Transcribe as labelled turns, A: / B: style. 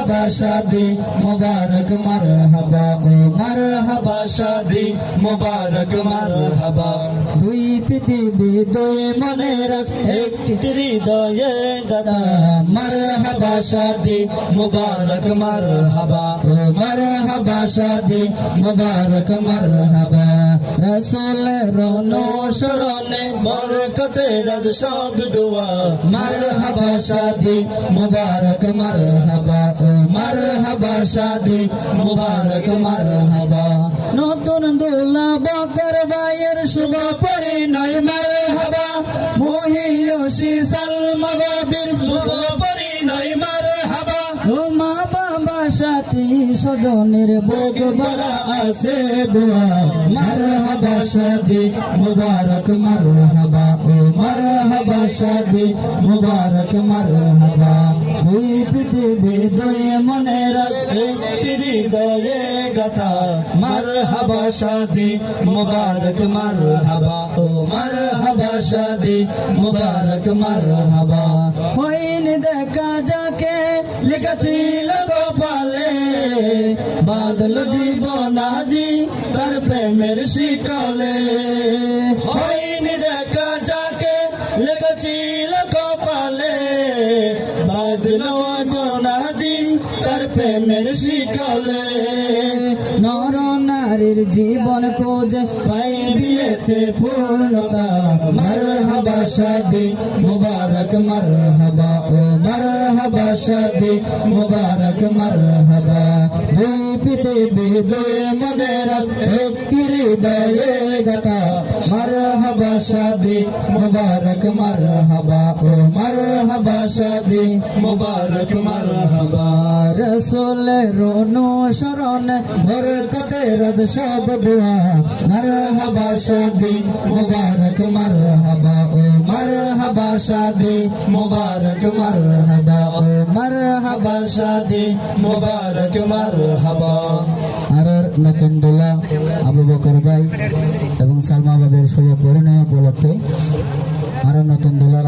A: মারহাবা শাদি মুবারক মারহাবা ও মারহাবা শাদি মুবারক মারহাবা দুই পৃথিবী দুই মনের একটি হৃদয়ে দাদা মারহাবা শাদি মুবারক মারহাবা ও মারহাবা শাদি মুবারক মারহাবা রাসূলের অনুসরণে বরকতে রাজ সব দোয়া মারহাবা শাদি মুবারক মারহাবা ও মারহাবা শাদি মুবারক মারহাবা নতুন দুলা বকর ভাইয়ের শুভ পরিণয় মারহাবা মহিয়সী সালমা বাবির শুভ পরিণয় মারহাবা ও মা বাবা সাথী স্বজনের বুক ভরা আছে দোয়া মারহাবা শাদি মুবারক মারহাবা ও মারহাবা শাদি মুবারক মারহাবা দুই পৃথিবী দুই মনের একটি হৃদয়ে গাথা মারহাবা শাদি মুবারক মারহাবা ও মারহাবা শাদি মুবারক মারহাবা হয়নি দেখা যাকে লিখেছিল কপালে বাদল জীবন আজি তার প্রেমের শিকলে হয়নি দেখা যাকে লিখেছিল কপালে বাদল আজি তার প্রেমের শিকলে নর নারীর জীবন খোঁজ পাই বিয়েতে পূর্ণতা মারহাবা শাদি মুবারক মারহাবা ও মারহাবা শাদি মুবারক মারহাবা দুই পৃথিবী দুই মনের একটি হৃদয়ে গাথা মারহাবা শাদি মুবারক মারহাবা ও মারহাবা শাদি মুবারক মারহাবা রাসূলের অনুসরণ বরকতে রাজ সব দোয়া মারহাবা শাদি মুবারক মারহাবা ও মারহাবা শাদি মুবারক মারহাবা ও মারহাবা শাদি মুবারক মারহাবা আর নতুন দোলা আবু বকর ভাই এবং সালমা বাবির শুভ পরিণয় উপলক্ষে আর নতুন দোলার